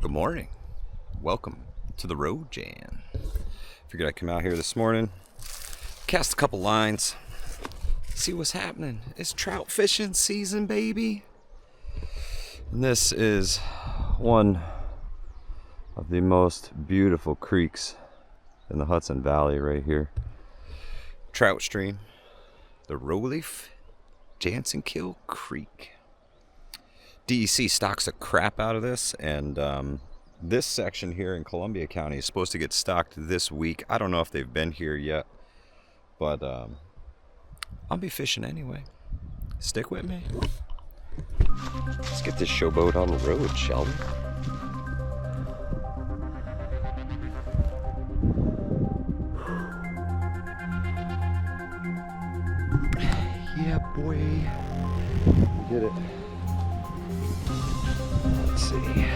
Good morning. Welcome to the road, Jan. Figured I'd come out here this morning, cast a couple lines, see what's happening. It's trout fishing season, baby. And this is one of the most beautiful creeks in the Hudson Valley right here. Trout stream, the Roeliff Jansen Creek. DEC stocks the crap out of this, and this section here in Columbia County is supposed to get stocked this week. I don't know if they've been here yet, but I'll be fishing anyway. Stick with me. Let's get this showboat on the road, shall we? Yeah, boy. Get it. Let's see.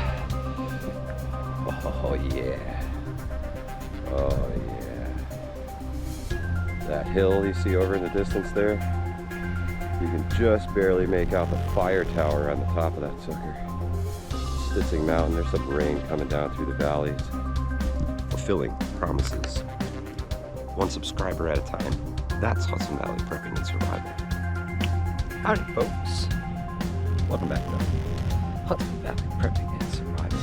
Oh yeah. Oh yeah. That hill you see over in the distance there, you can just barely make out the fire tower on the top of that sucker. Stitching Mountain, there's some rain coming down through the valleys. Fulfilling promises. One subscriber at a time. That's Hudson Valley Prepping and Survival. Howdy folks. Welcome back to Hunting the Hudson Valley Prepping and Survival.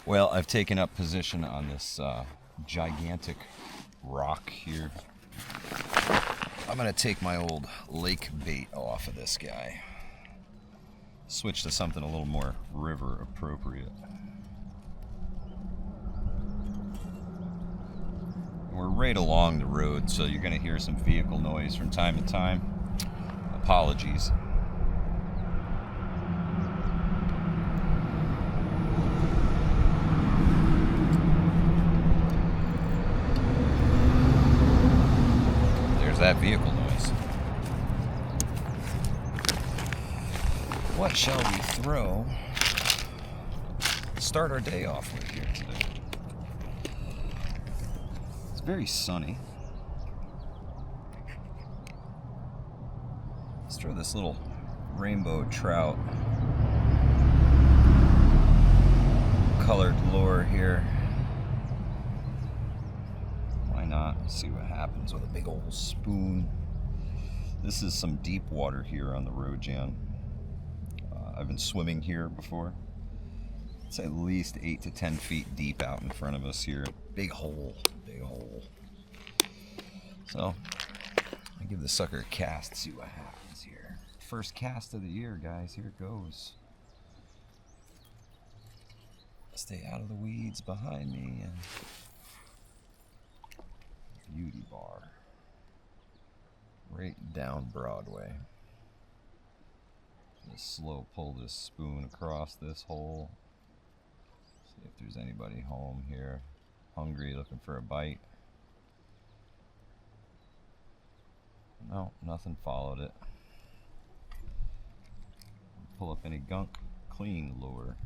Well, I've taken up position on this gigantic rock here. I'm going to take my old lake bait off of this guy. Switch to something a little more river appropriate. We're right along the road, so you're going to hear some vehicle noise from time to time. Apologies. There's that vehicle noise. What shall we throw to start our day off with here today? It's very sunny. Let's throw this little rainbow trout colored lure here. Why not? See what happens with a big old spoon. This is some deep water here on the road, Jan. I've been swimming here before. It's at least 8 to 10 feet deep out in front of us here. Big hole, big hole. So, I give the sucker a cast, see what happens here. First cast of the year, guys, here it goes. Stay out of the weeds behind me. And beauty bar. Right down Broadway. Just slow pull this spoon across this hole. See if there's anybody home here. Hungry, looking for a bite. No, nothing followed it. Pull up any gunk, clean lure.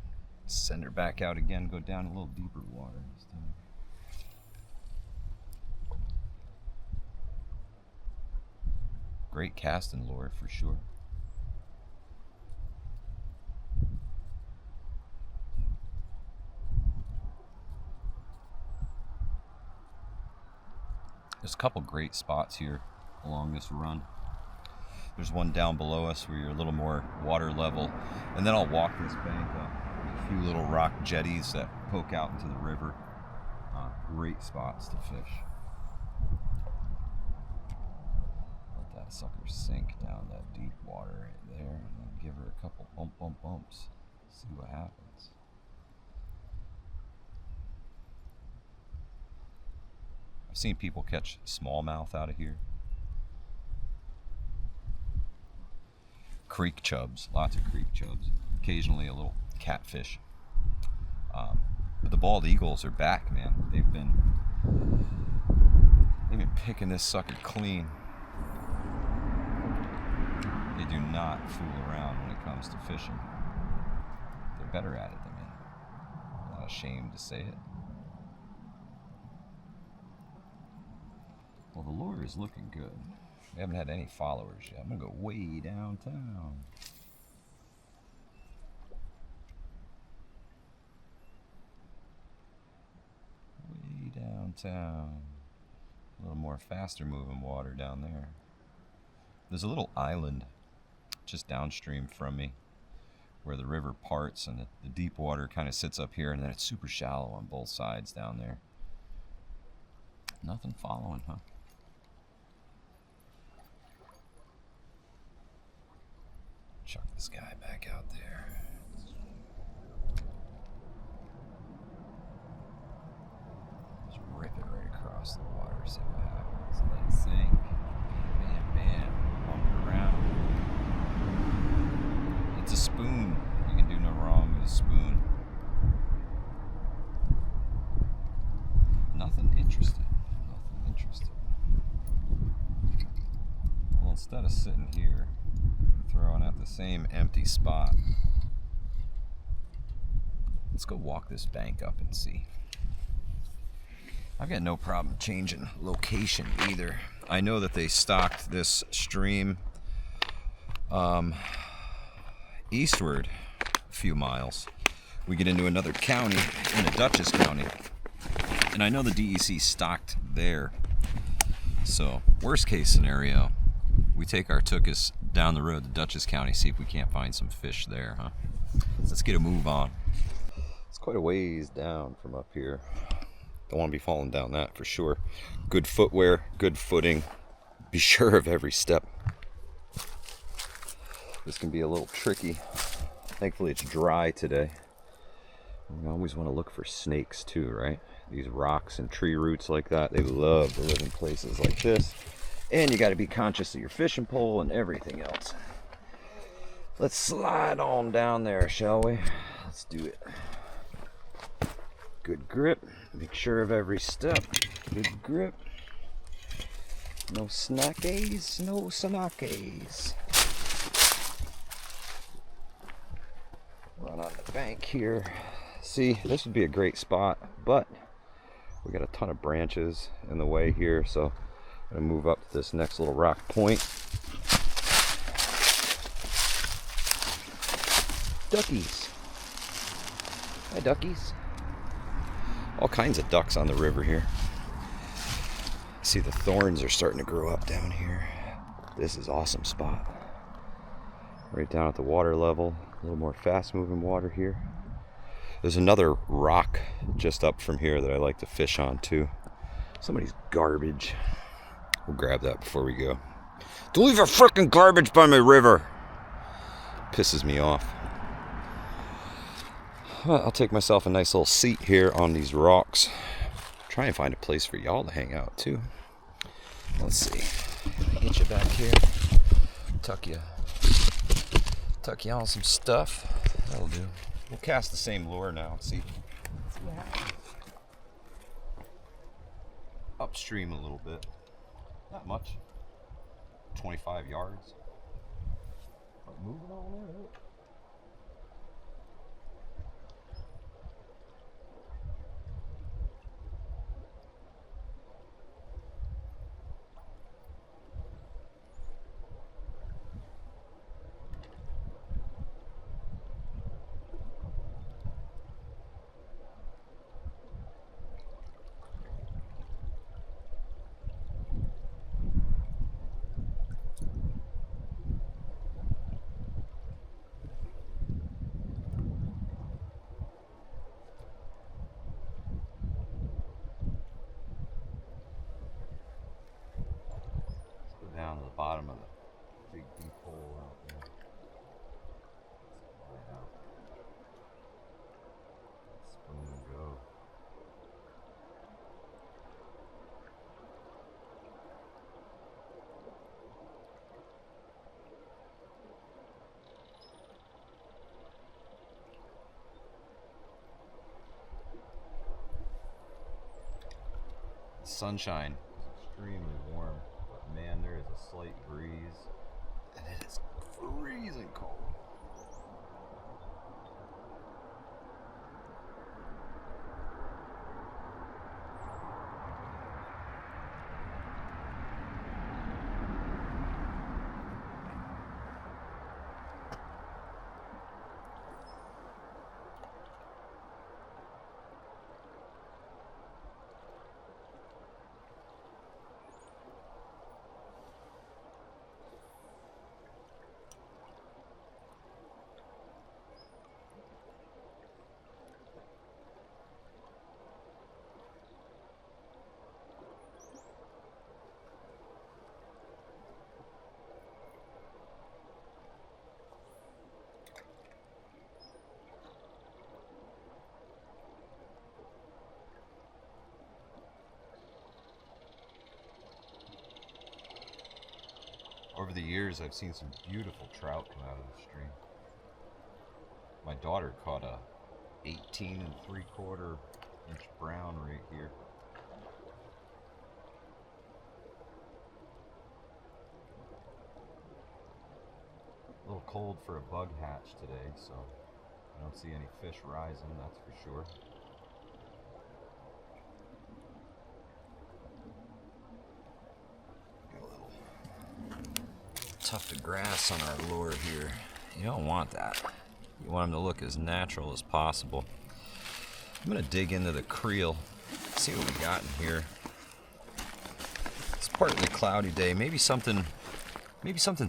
Send her back out again, go down a little deeper water this time. Great casting lure for sure. There's a couple great spots here along this run. There's one down below us where you're a little more water level, and then I'll walk this bank up. A few little rock jetties that poke out into the river. Great spots to fish. Let that sucker sink down that deep water right there, and then give her a couple bumps. See what happens. I've seen people catch smallmouth out of here. Creek chubs, lots of creek chubs. Occasionally a little catfish. But the bald eagles are back, man. They've been picking this sucker clean. They do not fool around when it comes to fishing. They're better at it than me. ashamed to say it. Well, the lure is looking good. We haven't had any followers yet. I'm gonna go way downtown. Way downtown. A little more faster moving water down there. There's a little island just downstream from me where the river parts and the deep water kind of sits up here, and then it's super shallow on both sides down there. Nothing following, huh? Chuck this guy back out there. Just rip it right across the water, see what happens. Let it sink. Bam, bam. Bump it around. It's a spoon. You can do no wrong with a spoon. Nothing interesting. Nothing interesting. Well, instead of sitting here, throwing at the same empty spot, let's go walk this bank up and see. I've got no problem changing location either. I know that they stocked this stream eastward a few miles. We get into another county, into Dutchess County, and I know the DEC stocked there. So worst case scenario, we take our tuchus down the road to Dutchess County, see if we can't find some fish there, huh? So let's get a move on. It's quite a ways down from up here. Don't want to be falling down that for sure. Good footwear, good footing. Be sure of every step. This can be a little tricky. Thankfully it's dry today. You always want to look for snakes too, right? These rocks and tree roots like that, they love to live in places like this. And you got to be conscious of your fishing pole and everything else. Let's slide on down there, shall we? Let's do it. Good grip. Make sure of every step. Good grip. No snackies, no snackies. Run on the bank here. See, this would be a great spot, but we got a ton of branches in the way here, so I'm gonna move up to this next little rock point. Duckies. Hi, duckies. All kinds of ducks on the river here. See, the thorns are starting to grow up down here. This is an awesome spot. Right down at the water level. A little more fast moving water here. There's another rock just up from here that I like to fish on too. Somebody's garbage. We'll grab that before we go. Don't leave your frickin' garbage by my river. Pisses me off. Well, I'll take myself a nice little seat here on these rocks. Try and find a place for y'all to hang out too. Let's see. Get you back here. Tuck you on some stuff. That'll do. We'll cast the same lure now. See what happens. Upstream a little bit. Not much. 25 yards. But moving on in. Down to the bottom of the big deep hole out there. Right out. Spoon and go. The sunshine is extremely warm. Man, there is a slight breeze, and it is freezing cold. Over the years, I've seen some beautiful trout come out of the stream. My daughter caught a 18 3/4 inch brown right here. A little cold for a bug hatch today, so I don't see any fish rising, that's for sure. Got a little tuft of grass on our lure here. You don't want that. You want them to look as natural as possible. I'm gonna dig into the creel, see what we got in here. It's partly cloudy day, maybe something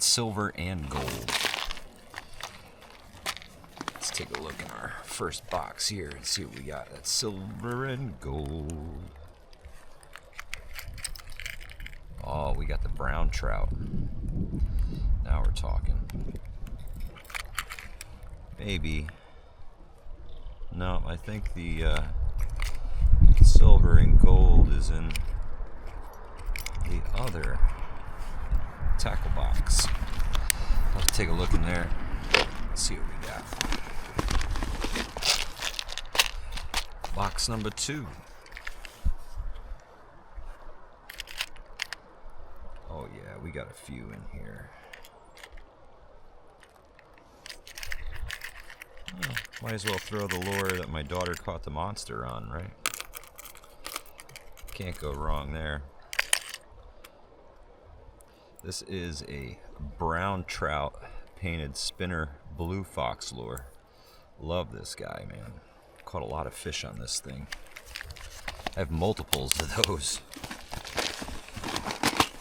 silver and gold. Let's take a look in our first box here and see what we got. That's silver and gold. Oh, we got the brown trout. Now we're talking. Maybe. No, I think the silver and gold is in the other tackle box. I'll take a look in there. See what we got. Box number 2. Oh yeah, we got a few in here. Well, might as well throw the lure that my daughter caught the monster on, right? Can't go wrong there. This is a brown trout painted spinner blue fox lure. Love this guy, man. Caught a lot of fish on this thing. I have multiples of those.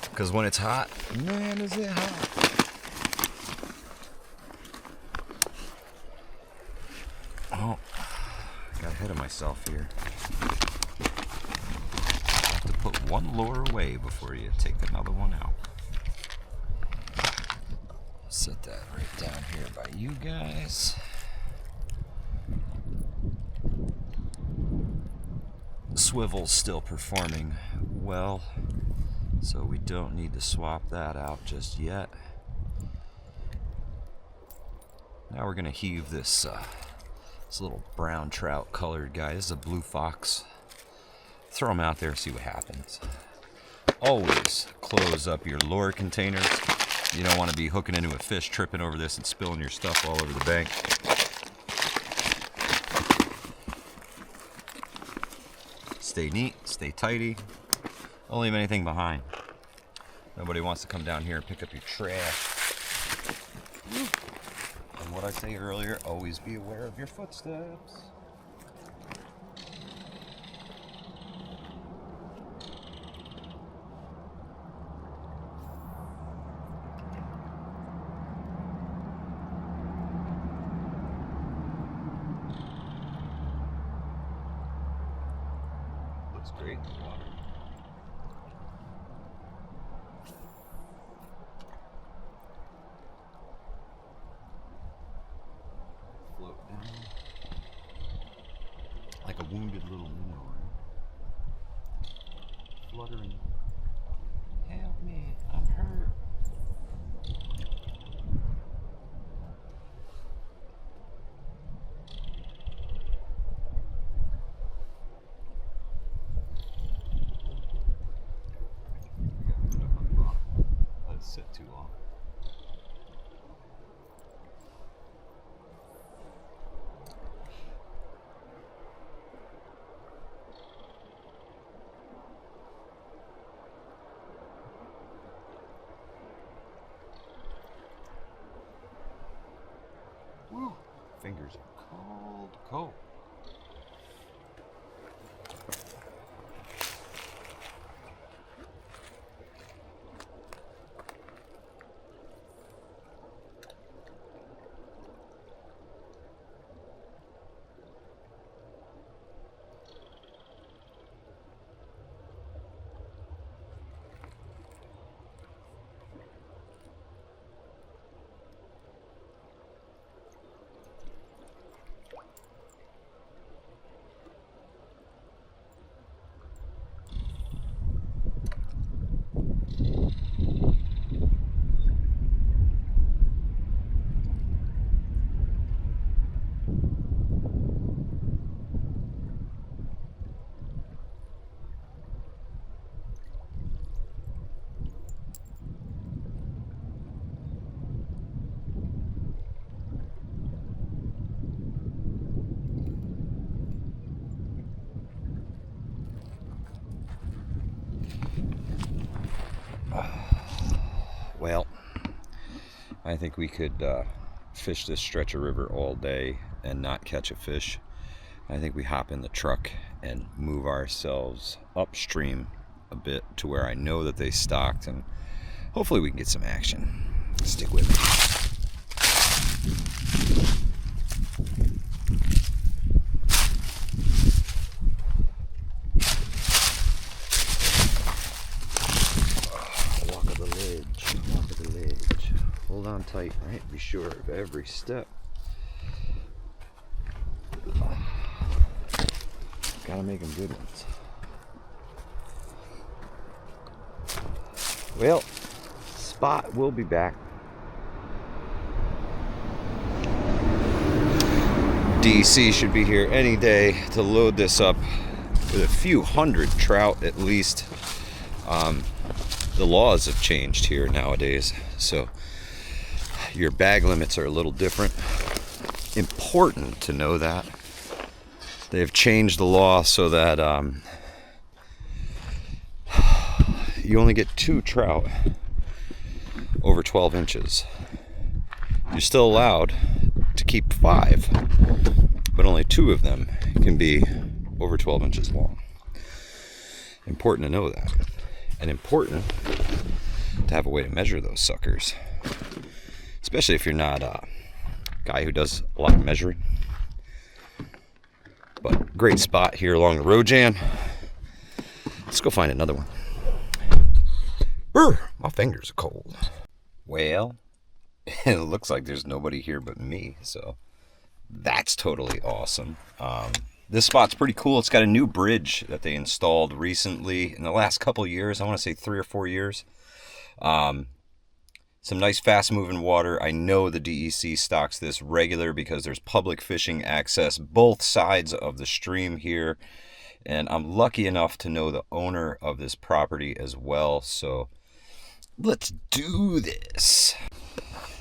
Because when it's hot, man, is it hot. Oh, got ahead of myself here. Have to put one lure away before you take another one out. Set that right down here by you guys. Swivel's still performing well, so we don't need to swap that out just yet. Now we're gonna heave this little brown trout colored guy. This is a blue fox. Throw him out there, see what happens. Always close up your lure containers. You don't want to be hooking into a fish, tripping over this and spilling your stuff all over the bank. Stay neat, stay tidy. Don't leave anything behind. Nobody wants to come down here and pick up your trash. And what I say earlier, always be aware of your footsteps. Looks great in the water. Float down like a wounded little minnow, right? Fluttering. Help me, I'm hurt. Let it sit too long. Woo! Fingers are cold, cold. think we could fish this stretch of river all day and not catch a fish. I think we hop in the truck and move ourselves upstream a bit to where I know that they stocked, and hopefully we can get some action. Stick with me. Walk of the ledge, walk of the ledge. Hold on tight, right? Be sure of every step. Gotta make them good ones. Well, Spot will be back. DC should be here any day to load this up with a few hundred trout at least. The laws have changed here nowadays, so your bag limits are a little different. Important to know that. They've changed the law so that you only get 2 trout over 12 inches. You're still allowed to keep 5, but only 2 of them can be over 12 inches long. Important to know that. And important to have a way to measure those suckers. Especially if you're not a guy who does a lot of measuring. But great spot here along the road, Jan. Let's go find another one. Brr, my fingers are cold. Well, it looks like there's nobody here but me, so that's totally awesome. This spot's pretty cool. It's got a new bridge that they installed recently in the last couple of years. I want to say 3 or 4 years. Some nice fast moving water. I know the DEC stocks this regular because there's public fishing access both sides of the stream here. And I'm lucky enough to know the owner of this property as well. So let's do this.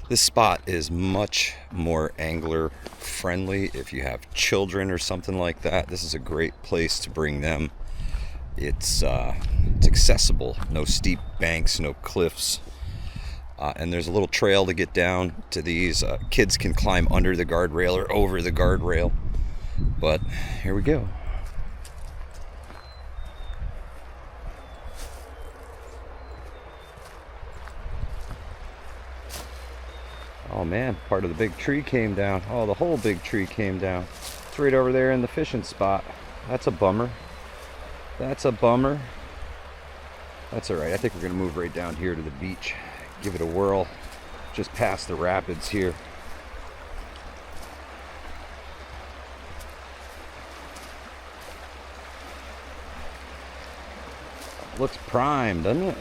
This spot is much more angler friendly. If you have children or something like that, this is a great place to bring them. It's accessible. No steep banks, no cliffs. And there's a little trail to get down to these. Kids can climb under the guardrail or over the guardrail. But here we go. Oh man, part of the big tree came down. Oh, the whole big tree came down. It's right over there in the fishing spot. That's a bummer. That's a bummer. That's alright. I think we're going to move right down here to the beach. Give it a whirl. Just past the rapids here. Looks prime, doesn't it?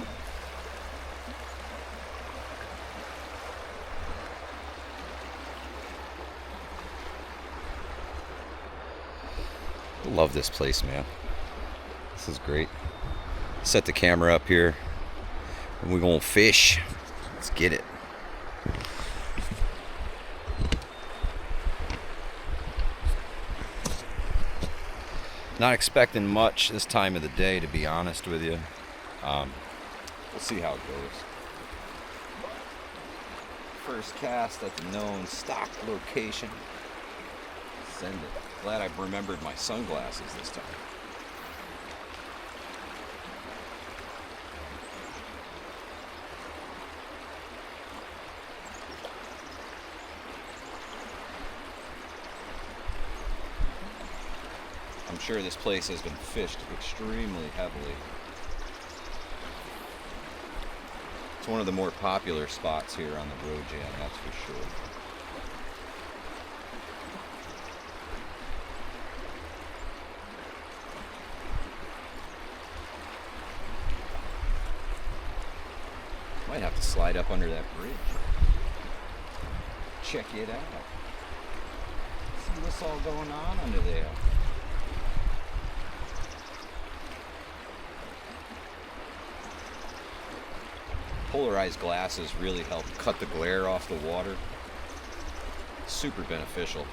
Love this place, man. This is great. Set the camera up here and we're gonna fish. Let's get it. Not expecting much this time of the day, to be honest with you. We'll see how it goes. First cast at the known stock location. Send it. Glad I remembered my sunglasses this time. I'm sure this place has been fished extremely heavily. It's one of the more popular spots here on the road, Jan, that's for sure. Might have to slide up under that bridge. Check it out. See what's all going on under there. Polarized glasses really help cut the glare off the water. Super beneficial.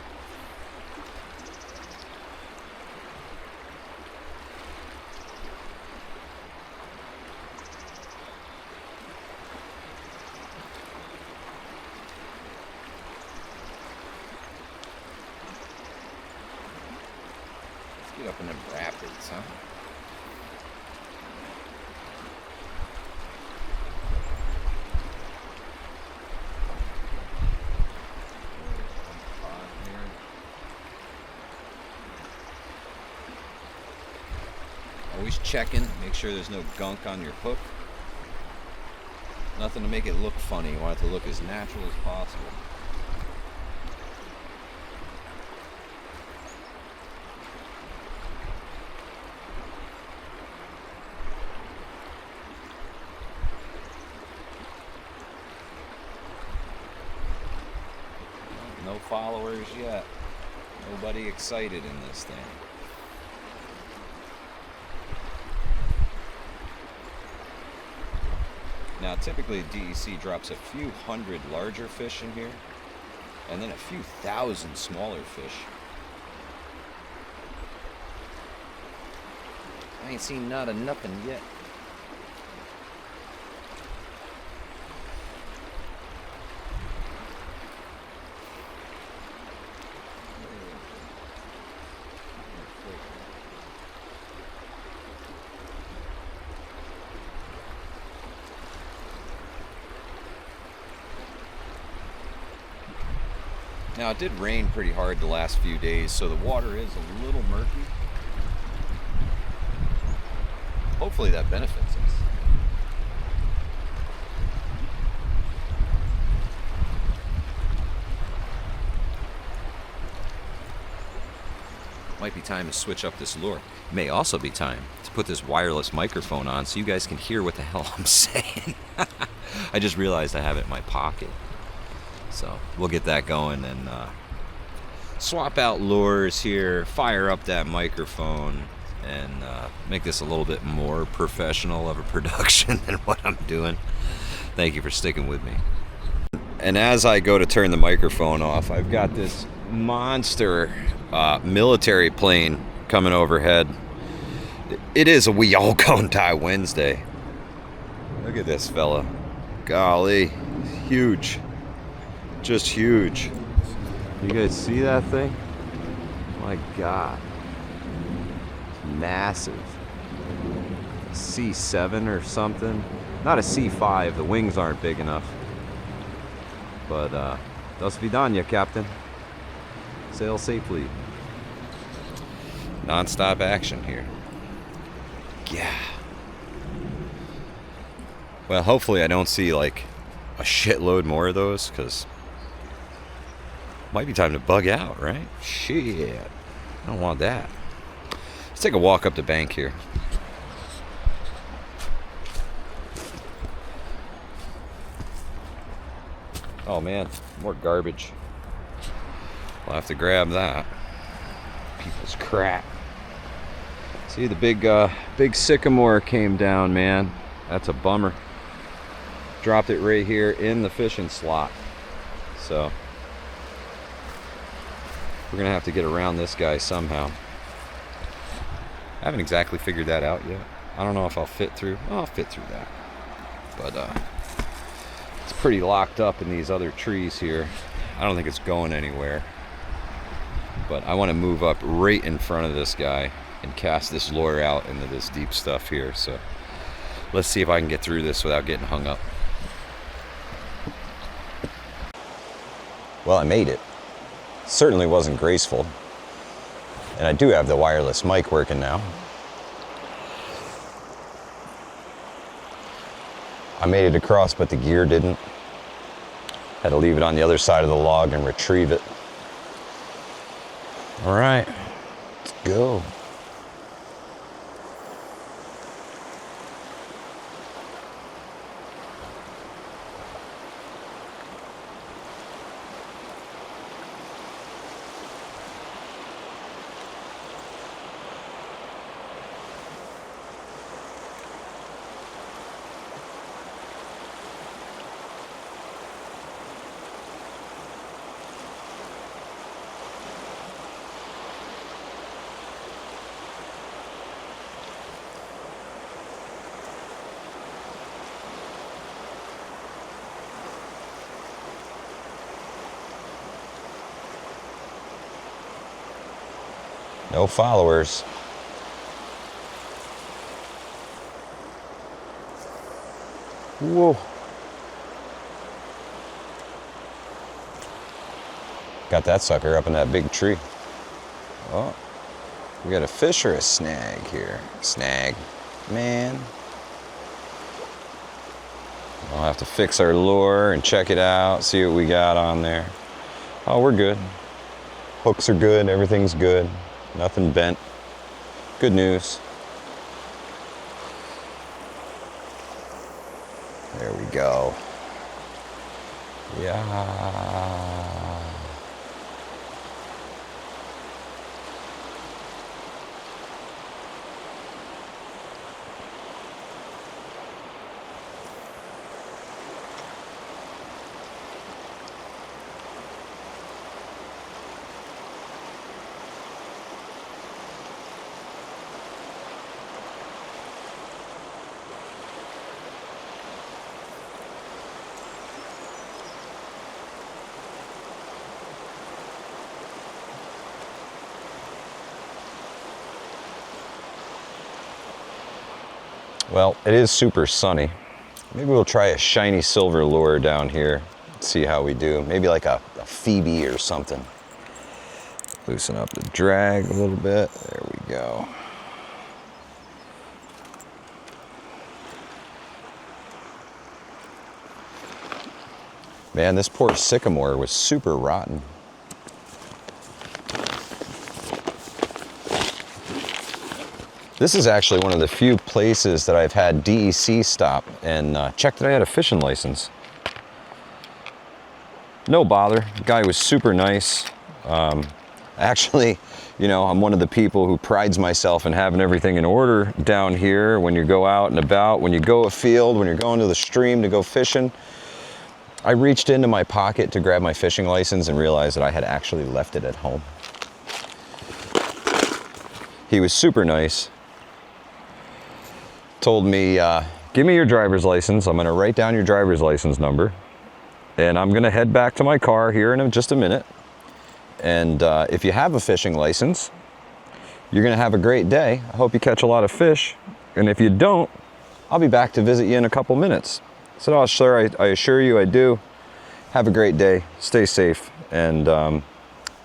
Get up in them rapids, huh? Always checking, make sure there's no gunk on your hook. Nothing to make it look funny. You want it to look as natural as possible. No followers yet. Nobody excited in this thing. Now typically DEC drops a few hundred larger fish in here and then a few thousand smaller fish. I ain't seen not a nothing yet. Now it did rain pretty hard the last few days, so the water is a little murky. Hopefully that benefits us. Might be time to switch up this lure. May also be time to put this wireless microphone on so you guys can hear what the hell I'm saying. I just realized I have it in my pocket. So we'll get that going and swap out lures here, fire up that microphone, and make this a little bit more professional of a production than what I'm doing. Thank you for sticking with me. And as I go to turn the microphone off, I've got this monster military plane coming overhead. It is a We All Gonna Die Wednesday. Look at this fella. Golly, huge. Just huge. You guys see that thing? My God. It's massive. C7 or something. Not a C5. The wings aren't big enough. But, do svidaniya, Captain. Sail safely. Non-stop action here. Yeah. Well, hopefully I don't see like a shitload more of those, because might be time to bug out, right? Shit. I don't want that. Let's take a walk up the bank here. Oh man, more garbage. We'll have to grab that. People's crap. See, the big sycamore came down, man. That's a bummer. Dropped it right here in the fishing slot. So we're gonna have to get around this guy somehow. I haven't exactly figured that out yet. I don't know if I'll fit through. Oh, I'll fit through that. But it's pretty locked up in these other trees here. I don't think it's going anywhere. But I want to move up right in front of this guy and cast this lure out into this deep stuff here. So let's see if I can get through this without getting hung up. Well, I made it. Certainly wasn't graceful. And I do have the wireless mic working now. I made it across, but the gear didn't. Had to leave it on the other side of the log and retrieve it. All right, let's go. No followers. Whoa. Got that sucker up in that big tree. Oh, we got a fish or a snag here. Snag. Man. I'll have to fix our lure and check it out, see what we got on there. Oh, we're good. Hooks are good, everything's good. Nothing bent. Good news. There we go. Yeah. Well, it is super sunny. Maybe we'll try a shiny silver lure down here, see how we do. Maybe like a Phoebe or something. Loosen up the drag a little bit. There we go. Man, this poor sycamore was super rotten. This is actually one of the few places that I've had DEC stop and check that I had a fishing license. No bother. The guy was super nice. Actually, you know, I'm one of the people who prides myself in having everything in order down here when you go out and about, when you go afield, when you're going to the stream to go fishing. I reached into my pocket to grab my fishing license and realized that I had actually left it at home. He was super nice. Told me, give me your driver's license. I'm gonna write down your driver's license number. And I'm gonna head back to my car here in just a minute. And if you have a fishing license, you're gonna have a great day. I hope you catch a lot of fish. And if you don't, I'll be back to visit you in a couple minutes. I said, oh, sir, I assure you I do. Have a great day, stay safe, and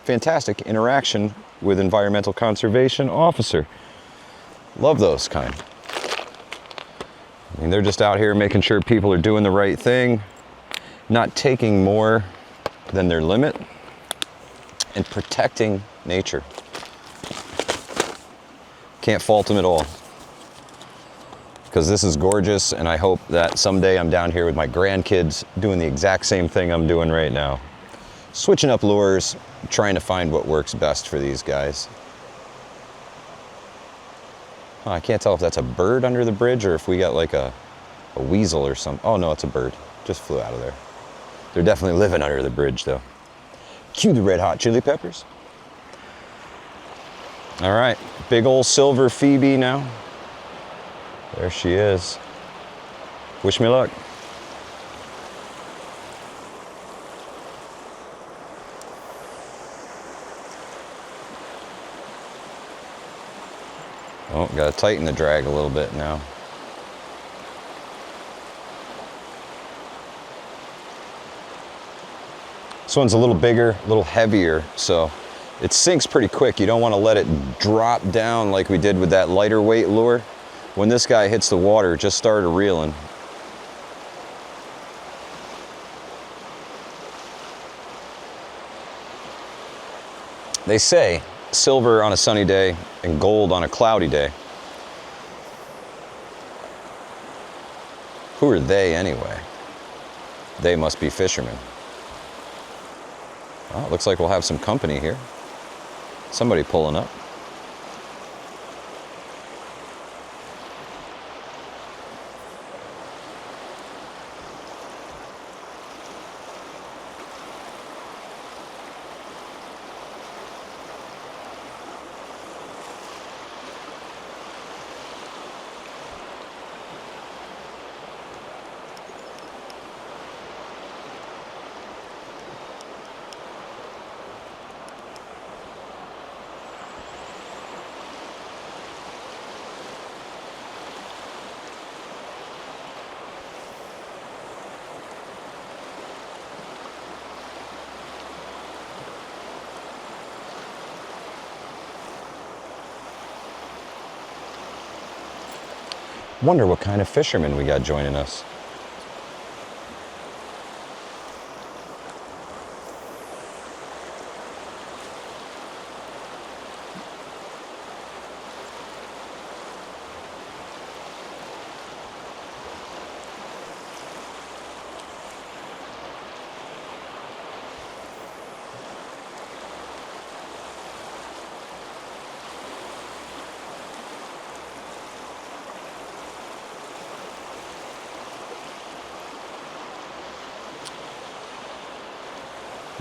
fantastic interaction with environmental conservation officer. Love those kind. I mean, they're just out here making sure people are doing the right thing, not taking more than their limit, and protecting nature. Can't fault them at all. Because this is gorgeous, and I hope that someday I'm down here with my grandkids doing the exact same thing I'm doing right now. Switching up lures, trying to find what works best for these guys. Oh, I can't tell if that's a bird under the bridge or if we got like a weasel or something. Oh no, it's a bird. Just flew out of there. They're definitely living under the bridge though. Cue the red hot chili peppers. All right, big old silver Phoebe now. There she is. Wish me luck. Oh, gotta tighten the drag a little bit now. This one's a little bigger, a little heavier, so it sinks pretty quick. You don't want to let it drop down like we did with that lighter weight lure. When this guy hits the water, just start reeling. They say silver on a sunny day and gold on a cloudy day. Who are they anyway? They must be fishermen. Well, it looks like we'll have some company here. Somebody pulling up. Wonder what kind of fishermen we got joining us.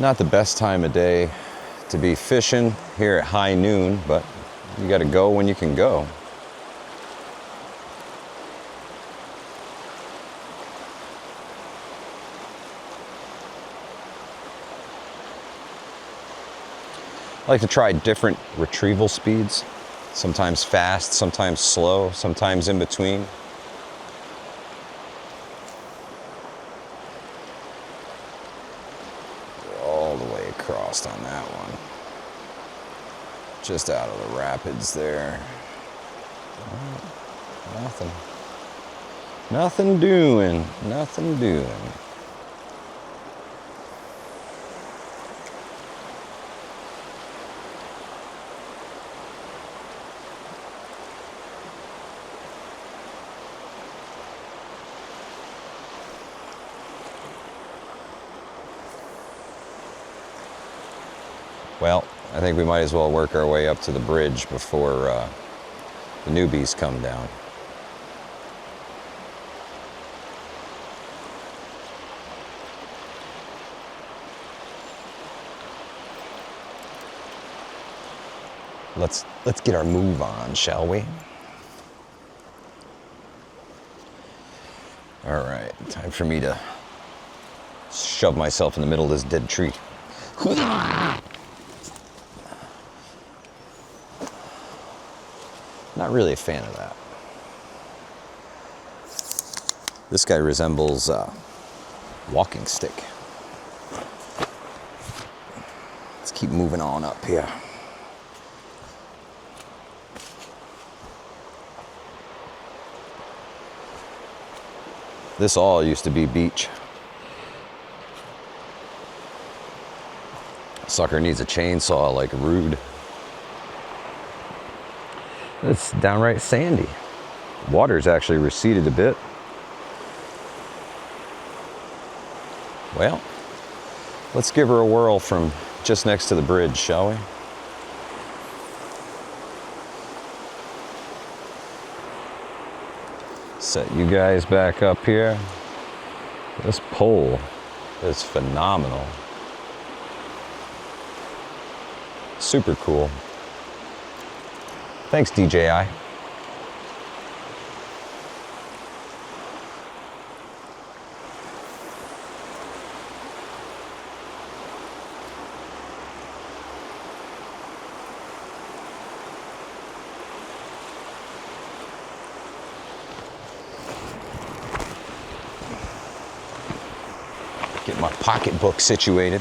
Not the best time of day to be fishing here at high noon, but you got to go when you can go. I like to try different retrieval speeds, sometimes fast, sometimes slow, sometimes in between. On that one, just out of the rapids there. Nothing doing. Well, I think we might as well work our way up to the bridge before the newbies come down. Let's get our move on, shall we? All right, time for me to shove myself in the middle of this dead tree. Not really a fan of that. This guy resembles a walking stick. Let's keep moving on up here. This all used to be beach. Sucker needs a chainsaw like Rude. It's downright sandy. Water's actually receded a bit. Well, let's give her a whirl from just next to the bridge, shall we? Set you guys back up here. This pole is phenomenal. Super cool. Thanks, DJI. Get my pocketbook situated.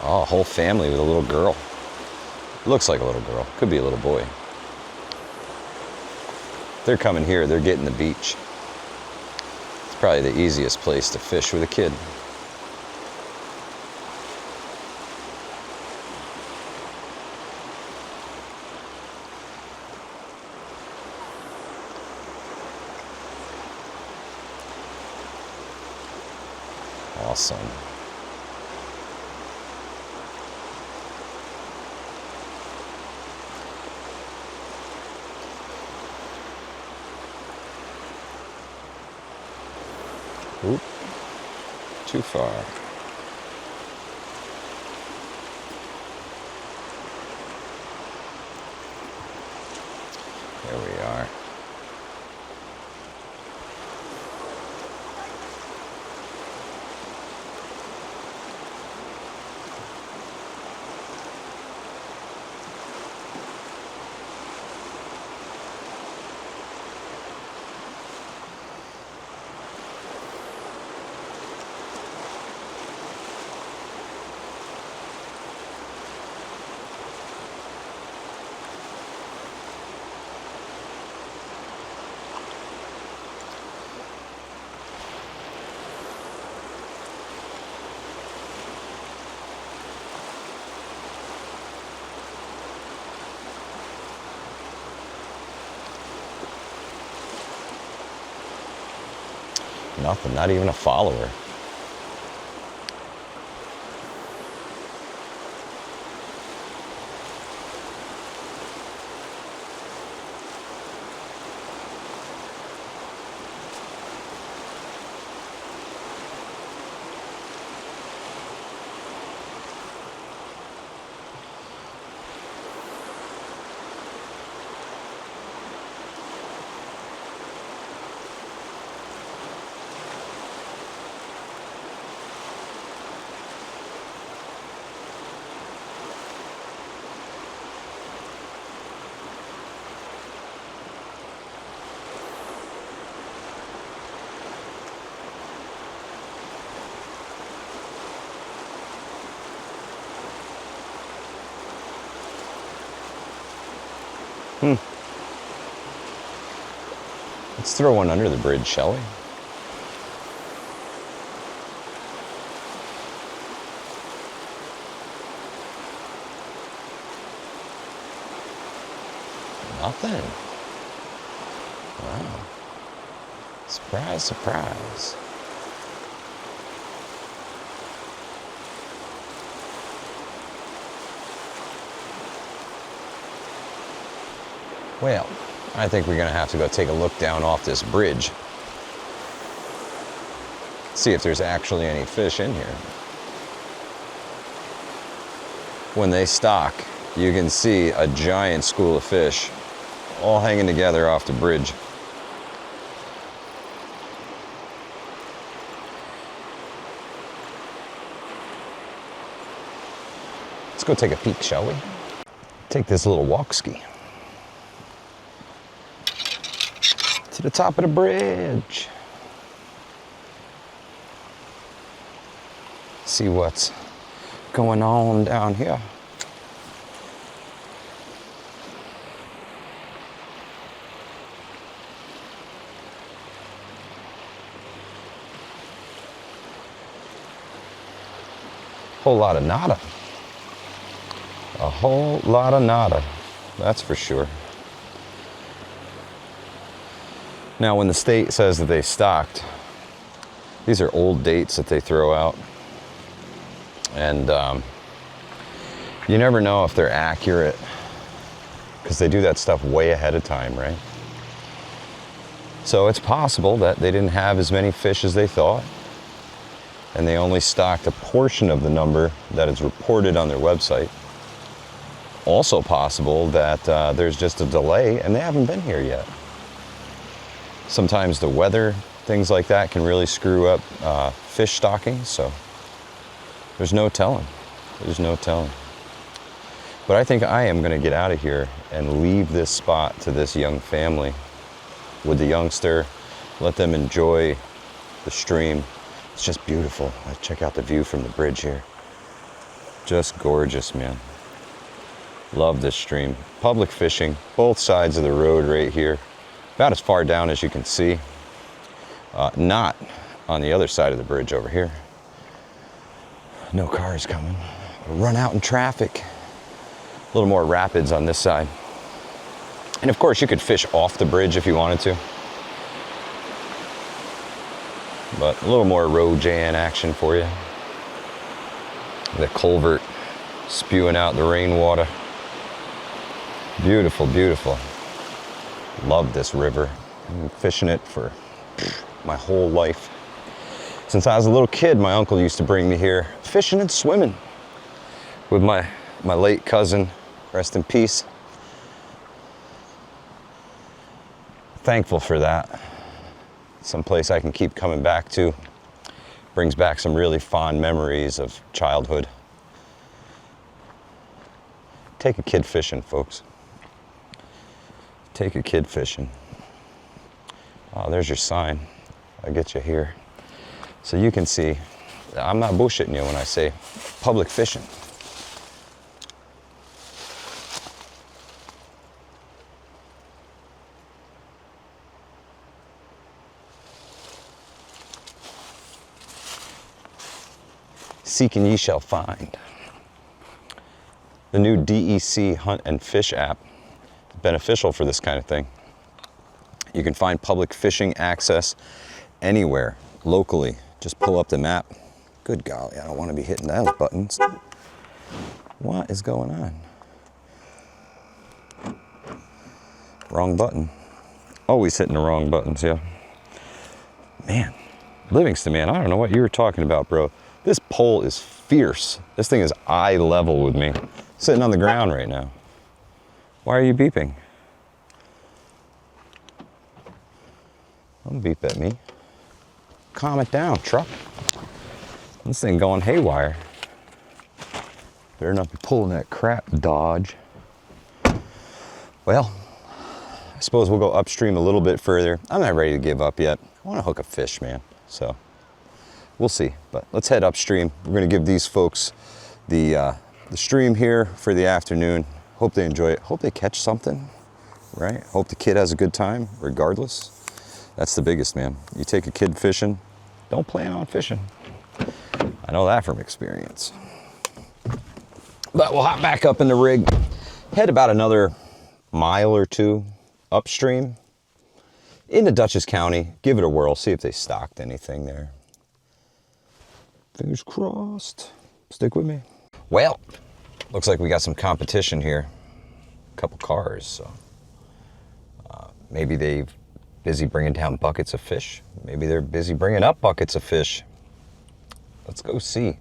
Oh, a whole family with a little girl. Looks like a little girl. Could be a little boy. They're coming here. They're getting the beach. It's probably the easiest place to fish with a kid. Awesome. Oop, too far. There we are. Nothing, not even a follower. Let's throw one under the bridge, shall we? Nothing. Wow. Surprise, surprise. Well, I think we're gonna have to go take a look down off this bridge. See if there's actually any fish in here. When they stock, you can see a giant school of fish all hanging together off the bridge. Let's go take a peek, shall we? Take this little walk ski to the top of the bridge. See what's going on down here. Whole lot of nada. A whole lot of nada, that's for sure. Now, when the state says that they stocked, these are old dates that they throw out. And you never know if they're accurate, because they do that stuff way ahead of time, right? So it's possible that they didn't have as many fish as they thought, and they only stocked a portion of the number that is reported on their website. Also possible that there's just a delay and they haven't been here yet. Sometimes the weather, things like that, can really screw up fish stocking, so there's no telling. There's no telling. But I think I am gonna get out of here and leave this spot to this young family with the youngster, let them enjoy the stream. It's just beautiful. Check out the view from the bridge here. Just gorgeous, man. Love this stream. Public fishing, both sides of the road right here. About as far down as you can see. Not on the other side of the bridge over here. No cars coming. Run out in traffic. A little more rapids on this side. And of course you could fish off the bridge if you wanted to. But a little more Rojan action for you. The culvert spewing out the rainwater. Beautiful, beautiful. Love this river. I've been fishing it for my whole life. Since I was a little kid, my uncle used to bring me here fishing and swimming with my late cousin, rest in peace. thankful for that. Someplace I can keep coming back to. Brings back some really fond memories of childhood. Take a kid fishing, folks. Take a kid fishing. Oh, there's your sign. I'll get you here. So you can see, I'm not bullshitting you when I say public fishing. Seek and ye shall find. The new DEC Hunt and Fish app is beneficial for this kind of thing. You can find public fishing access anywhere, locally. Just pull up the map. Good golly, I don't want to be hitting those buttons. What is going on? Wrong button. Always hitting the wrong buttons, yeah. Man, Livingston, man, I don't know what you were talking about, bro. This pole is fierce. This thing is eye level with me. Sitting on the ground right now. Why are you beeping? Don't beep at me. Calm it down, truck. This thing going haywire. Better not be pulling that crap, Dodge. Well, I suppose we'll go upstream a little bit further. I'm not ready to give up yet. I want to hook a fish, man. So we'll see. But let's head upstream. We're going to give these folks the stream here for the afternoon. Hope they enjoy it. Hope they catch something, right? Hope the kid has a good time, regardless. That's the biggest, man. You take a kid fishing, don't plan on fishing. I know that from experience. But we'll hop back up in the rig, head about another mile or two upstream into Dutchess County, give it a whirl, see if they stocked anything there. Fingers crossed. Stick with me. Well, looks like we got some competition here. A couple cars, so maybe they're busy bringing down buckets of fish. Maybe they're busy bringing up buckets of fish. Let's go see.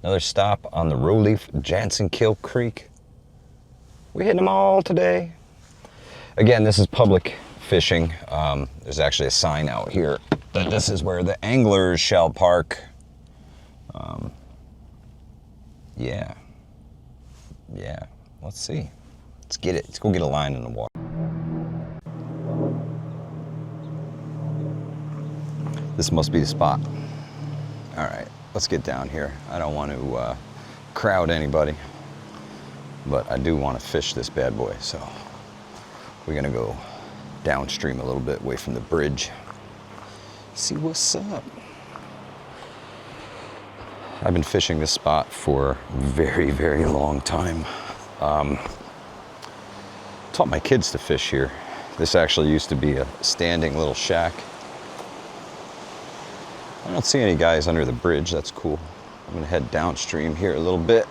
Another stop on the Roeliff Jansen Kill Creek. We hitting them all today. Again, this is public fishing. There's actually a sign out here that this is where the anglers shall park. Yeah, let's see. Let's get it. Let's go get a line in the water. This must be the spot. All right, let's get down here. I don't want to crowd anybody, but I do want to fish this bad boy. So we're gonna go downstream a little bit away from the bridge. See what's up. I've been fishing this spot for a very, very long time. Taught my kids to fish here. This actually used to be a standing little shack. I don't see any guys under the bridge, that's cool. I'm gonna head downstream here a little bit.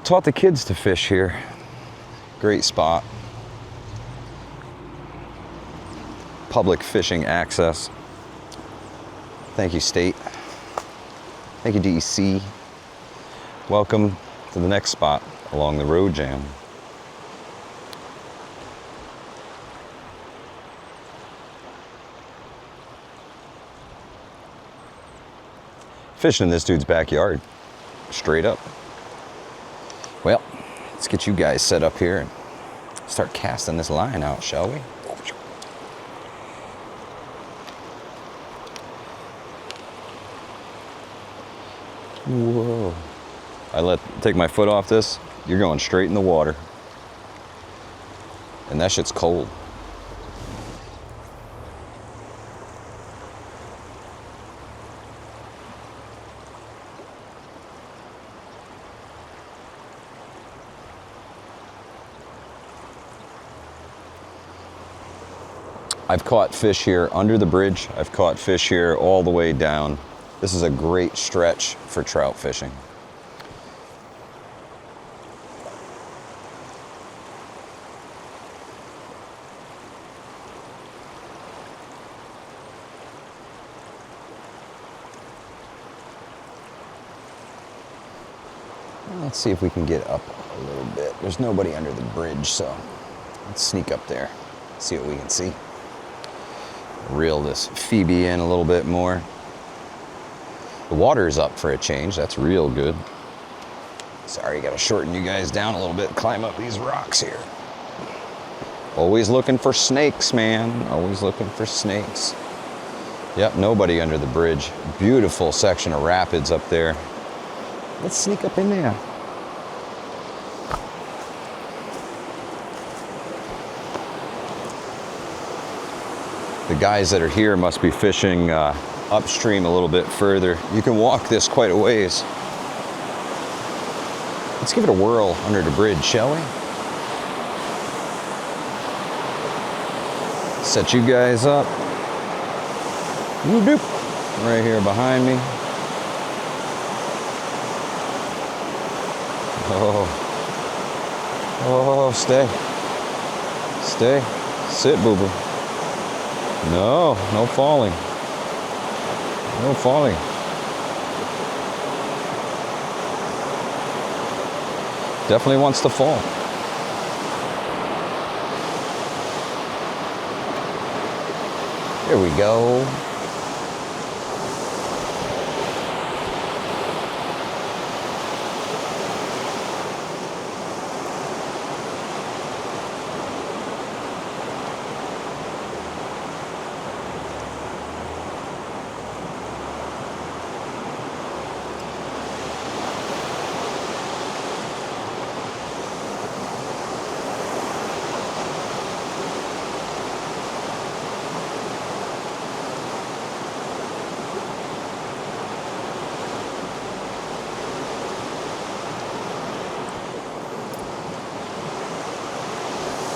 Taught the kids to fish here. Great spot. Public fishing access. Thank you, state. Thank you, DEC. Welcome to the next spot along the road jam. Fishing in this dude's backyard, straight up. Well, let's get you guys set up here and start casting this line out, shall we? Whoa. Take my foot off this, you're going straight in the water. And that shit's cold. I've caught fish here under the bridge. I've caught fish here all the way down. This is a great stretch for trout fishing. Let's see if we can get up a little bit. There's nobody under the bridge, so let's sneak up there. See what we can see. Reel this Phoebe in a little bit more. The water is up for a change. That's real good. Sorry, gotta shorten you guys down a little bit. Climb up these rocks here. Always looking for snakes, man. Always looking for snakes. Yep, nobody under the bridge. Beautiful section of rapids up there. Let's sneak up in there. The guys that are here must be fishing upstream a little bit further. You can walk this quite a ways. Let's give it a whirl under the bridge, shall we? Set you guys up. Whoop, right here behind me. Oh, stay. Stay. Sit, boo-boo. No, no falling. No falling. Definitely wants to fall. Here we go.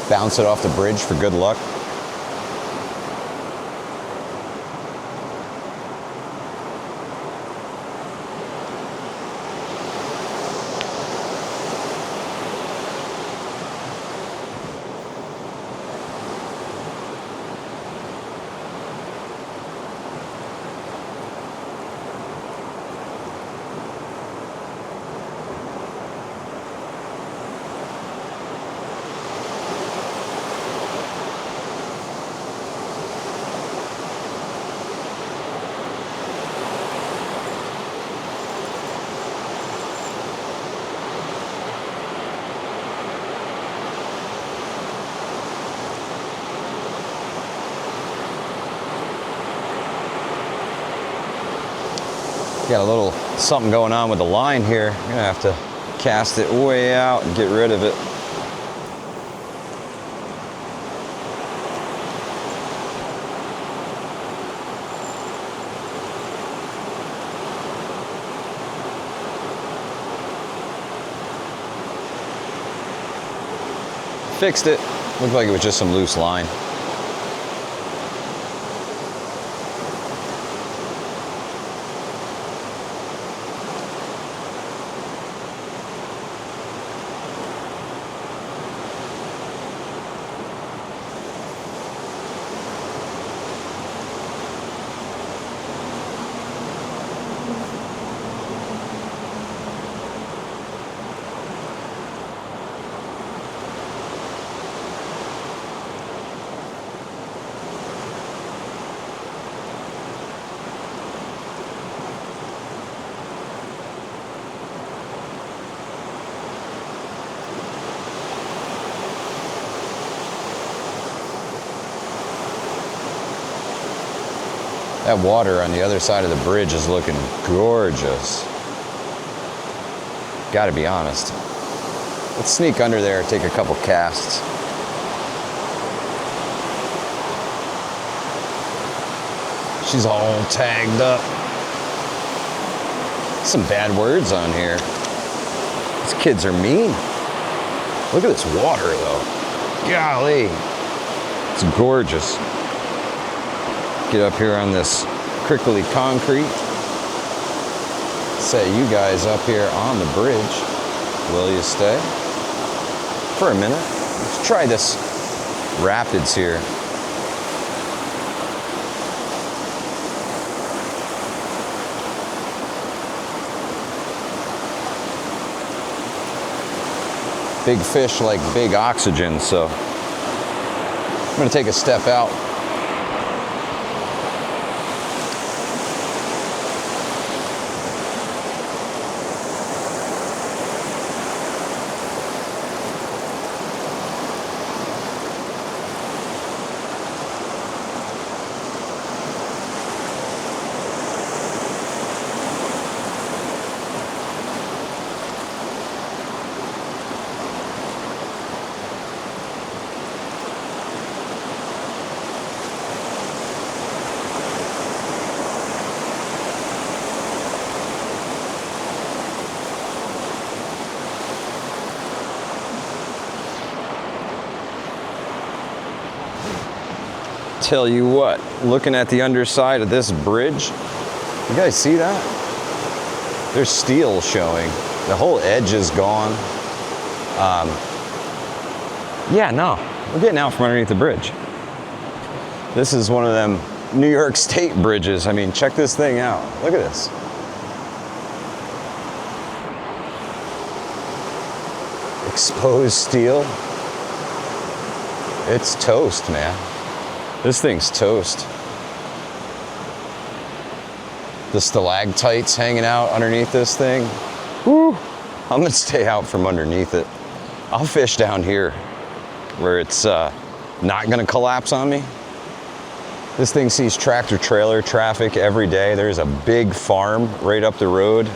Bounce it off the bridge for good luck. Got a little something going on with the line here. I'm gonna have to cast it way out and get rid of it. Fixed it. Looked like it was just some loose line. That water on the other side of the bridge is looking gorgeous. Gotta be honest. Let's sneak under there, take a couple casts. She's all tagged up. Some bad words on here. These kids are mean. Look at this water though. Golly. It's gorgeous. Get up here on this crickly concrete. Set you guys up here on the bridge. Will you stay? For a minute. Let's try this rapids here. Big fish like big oxygen, so I'm gonna take a step out. Tell you what, looking at the underside of this bridge, you guys see that? There's steel showing. The whole edge is gone. Yeah, no, we're getting out from underneath the bridge. This is one of them New York State bridges. I mean, check this thing out. Look at this. Exposed steel. It's toast, man. This thing's toast. The stalactites hanging out underneath this thing. Woo! I'm gonna stay out from underneath it. I'll fish down here where it's not gonna collapse on me. This thing sees tractor trailer traffic every day. There's a big farm right up the road.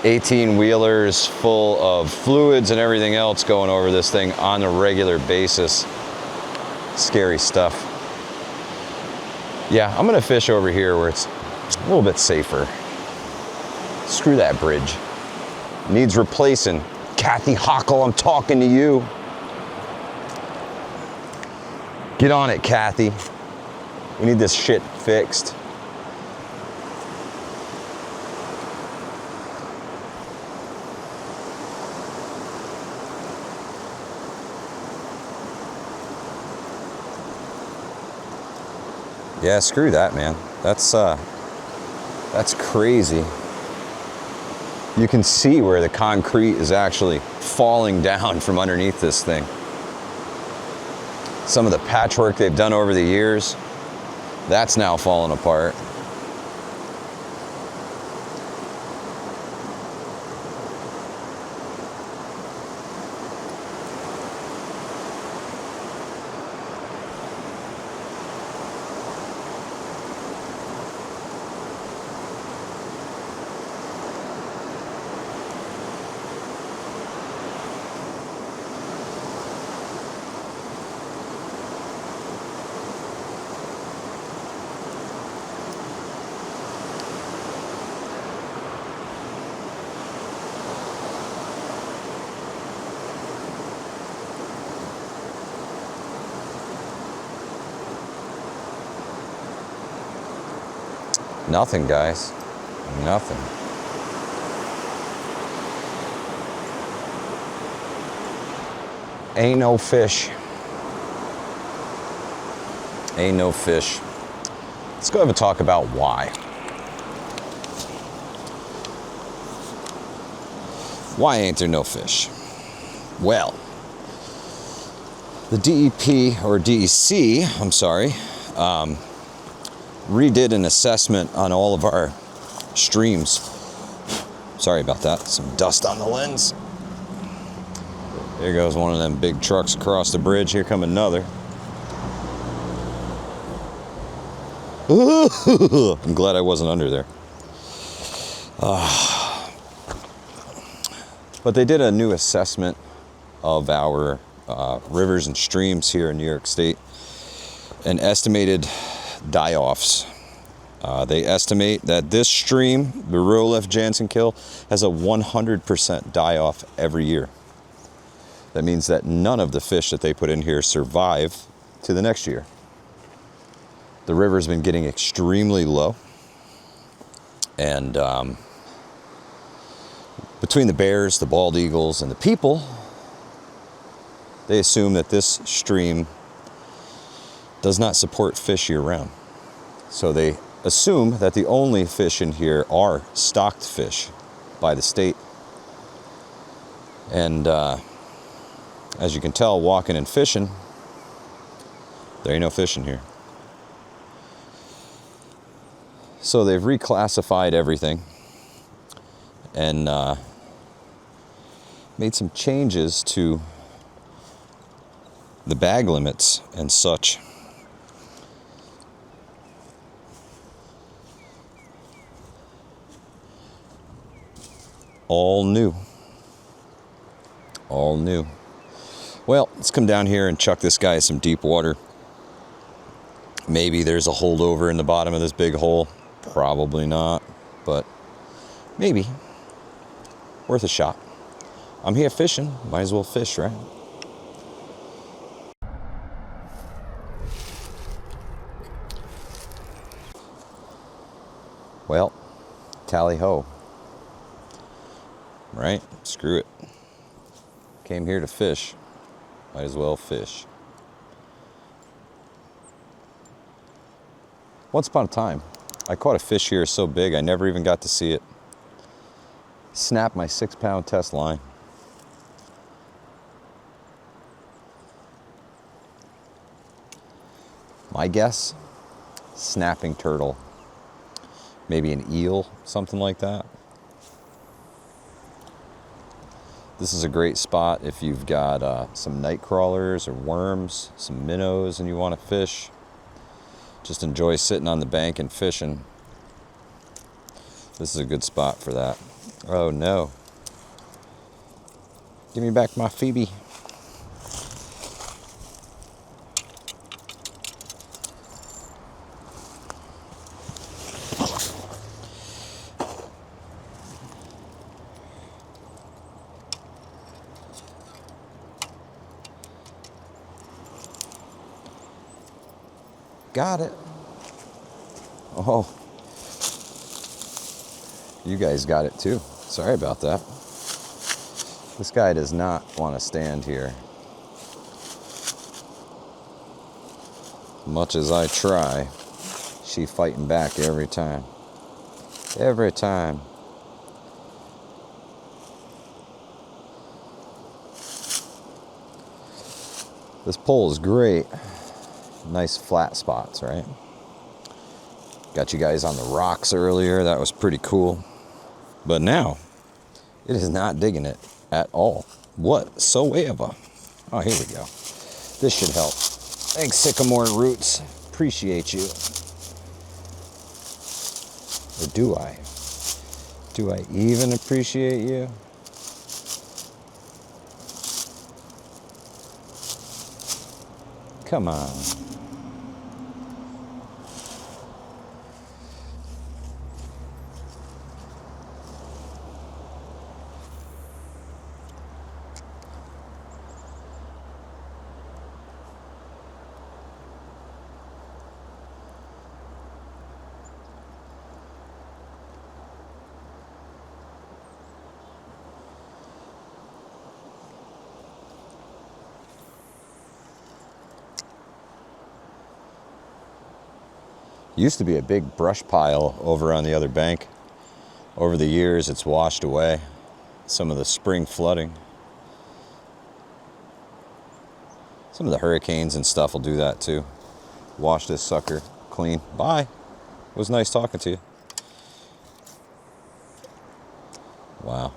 18 wheelers full of fluids and everything else going over this thing on a regular basis. Scary stuff. Yeah, I'm gonna fish over here where it's a little bit safer. Screw that bridge. Needs replacing. Kathy Hockle, I'm talking to you. Get on it, Kathy. We need this shit fixed. Yeah, screw that, man. That's crazy. You can see where the concrete is actually falling down from underneath this thing. Some of the patchwork they've done over the years, that's now falling apart. Nothing, guys. Nothing. Ain't no fish. Ain't no fish. Let's go have a talk about why. Why ain't there no fish? Well, the DEP, or DEC, I'm sorry, redid an assessment on all of our streams. Sorry about that, some dust on the lens. There goes one of them big trucks across the bridge. Here come another. I'm glad I wasn't under there. But they did a new assessment of our rivers and streams here in New York State and estimated die-offs. They estimate that this stream, the Roeliff Jansen kill, has a 100% die-off every year. That means that none of the fish that they put in here survive to the next year. The river's been getting extremely low, and between the bears, the bald eagles, and the people, they assume that this stream does not support fish year-round. So they assume that the only fish in here are stocked fish by the state. And as you can tell, walking and fishing, There ain't no fishing here. So they've reclassified everything and made some changes to the bag limits and such. All new. All new. Well, let's come down here and chuck this guy some deep water. Maybe there's a holdover in the bottom of this big hole. Probably not, but maybe. Worth a shot. I'm here fishing. Might as well fish, right? Well, tally ho. Right? Screw it. Came here to fish. Might as well fish. Once upon a time, I caught a fish here so big I never even got to see it. Snapped my 6-pound test line. My guess, snapping turtle. Maybe an eel, something like that. This is a great spot if you've got some night crawlers or worms, some minnows, and you want to fish. Just enjoy sitting on the bank and fishing. This is a good spot for that. Oh no. Give me back my Phoebe. Got it. Oh. You guys got it too. Sorry about that. This guy does not want to stand here. Much as I try, she fighting back every time. Every time. This pole is great. Nice flat spots, right? Got you guys on the rocks earlier. That was pretty cool. But now, it is not digging it at all whatsoever. Oh, here we go. This should help. Thanks, Sycamore Roots. Appreciate you. Or do I? Do I even appreciate you? Come on. Used to be a big brush pile over on the other bank. Over the years, it's washed away. Some of the spring flooding. Some of the hurricanes and stuff will do that too. Wash this sucker clean. Bye. It was nice talking to you. Wow.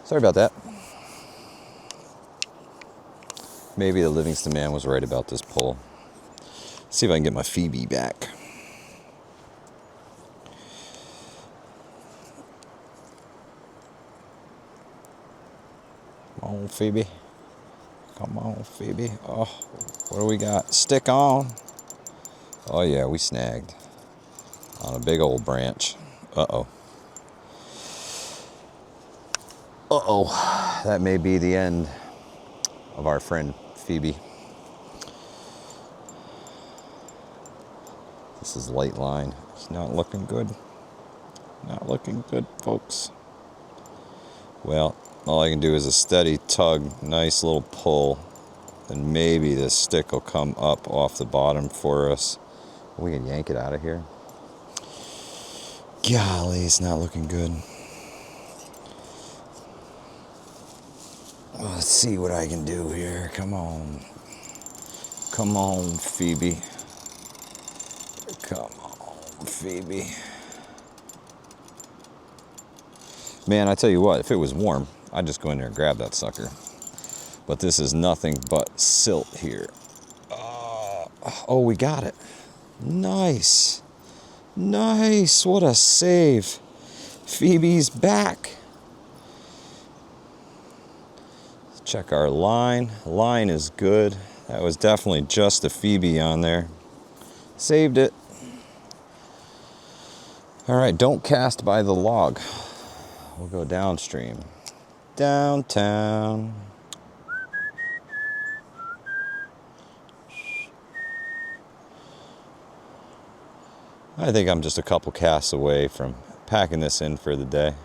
Sorry about that. Maybe the Livingston man was right about this pole. See if I can get my Phoebe back. Come on, Phoebe. Come on, Phoebe. Oh, what do we got? Stick on. Oh yeah, we snagged on a big old branch. Uh-oh. Uh-oh. That may be the end of our friend Phoebe. This is light line. It's not looking good. Not looking good, folks. Well, all I can do is a steady tug. Nice little pull. then maybe this stick will come up off the bottom for us. We can yank it out of here. Golly, it's not looking good. Let's see what I can do here. Come on. Come on, Phoebe. Come on, Phoebe. Man, I tell you what, if it was warm, I'd just go in there and grab that sucker. But this is nothing but silt here. Oh, we got it. Nice. Nice. What a save. Phoebe's back. Check our line. Line is good. That was definitely just a Phoebe on there. Saved it. All right, don't cast by the log. We'll go downstream. Downtown. I think I'm just a couple casts away from packing this in for the day.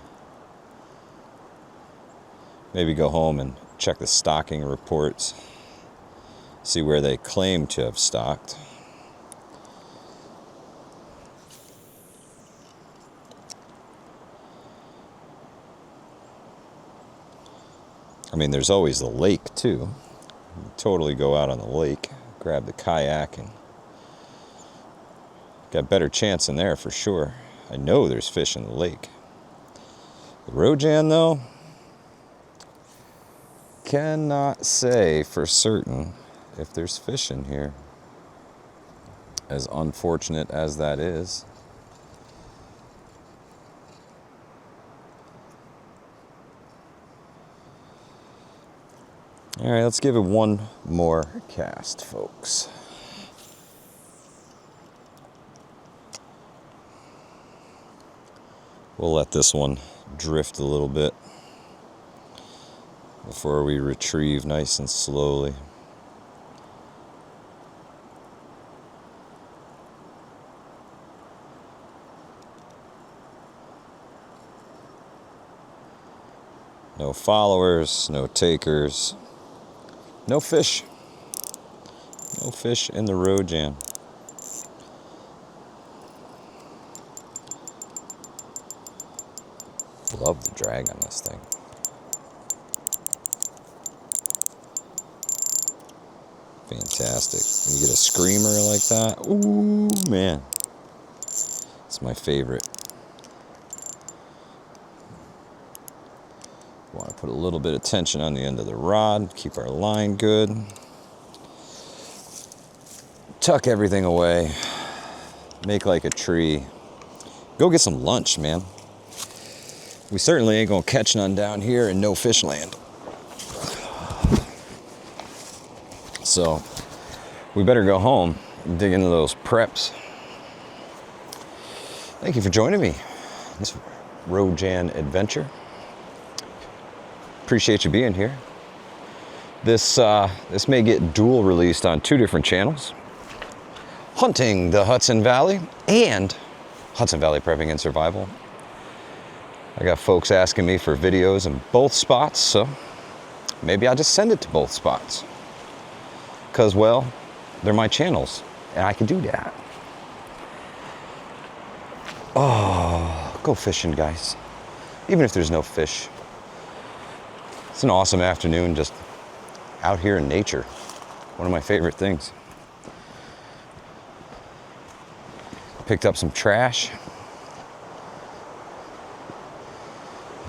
Maybe go home and check the stocking reports. See where they claim to have stocked. I mean, there's always the lake too. You can totally go out on the lake, grab the kayak, and got better chance in there for sure. I know there's fish in the lake. The Rojan though, cannot say for certain if there's fish in here. As unfortunate as that is. All right, let's give it one more cast, folks. We'll let this one drift a little bit before we retrieve nice and slowly. No followers, no takers, no fish. No fish in the Rojan. Love the drag on this thing. Fantastic. When you get a screamer like that, ooh, man. It's my favorite. Want to put a little bit of tension on the end of the rod, keep our line good. Tuck everything away. Make like a tree. Go get some lunch, man. We certainly ain't gonna catch none down here in no fish land. So we better go home and dig into those preps. Thank you for joining me. This Rojan adventure. Appreciate you being here. This may get dual released on two different channels. Hunting the Hudson Valley and Hudson Valley Prepping and Survival. I got folks asking me for videos in both spots, so maybe I'll just send it to both spots. Because, well, they're my channels, and I can do that. Oh, go fishing, guys. Even if there's no fish. It's an awesome afternoon just out here in nature. One of my favorite things. Picked up some trash.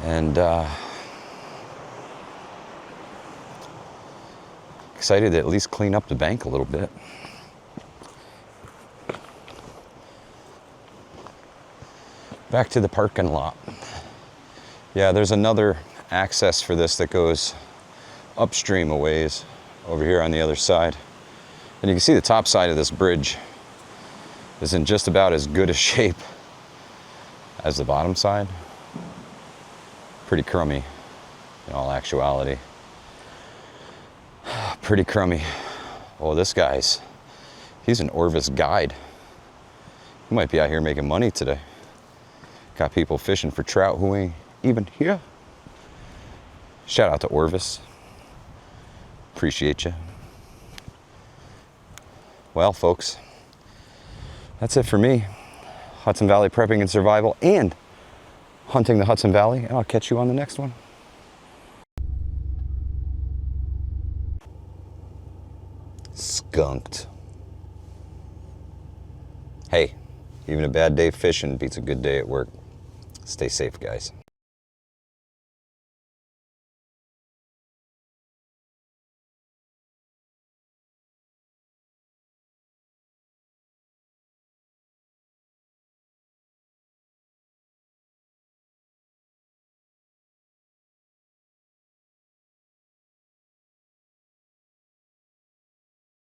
And excited to at least clean up the bank a little bit. Back to the parking lot. Yeah, there's another access for this that goes upstream a ways over here on the other side. And you can see the top side of this bridge is in just about as good a shape as the bottom side. Pretty crummy in all actuality. Pretty crummy. Oh, this he's an Orvis guide. He might be out here making money today. Got people fishing for trout who ain't even here. Shout out to Orvis. Appreciate you. Well, folks, that's it for me. Hudson Valley prepping and survival and hunting the Hudson Valley. And I'll catch you on the next one. Skunked. Hey, even a bad day fishing beats a good day at work. Stay safe, guys.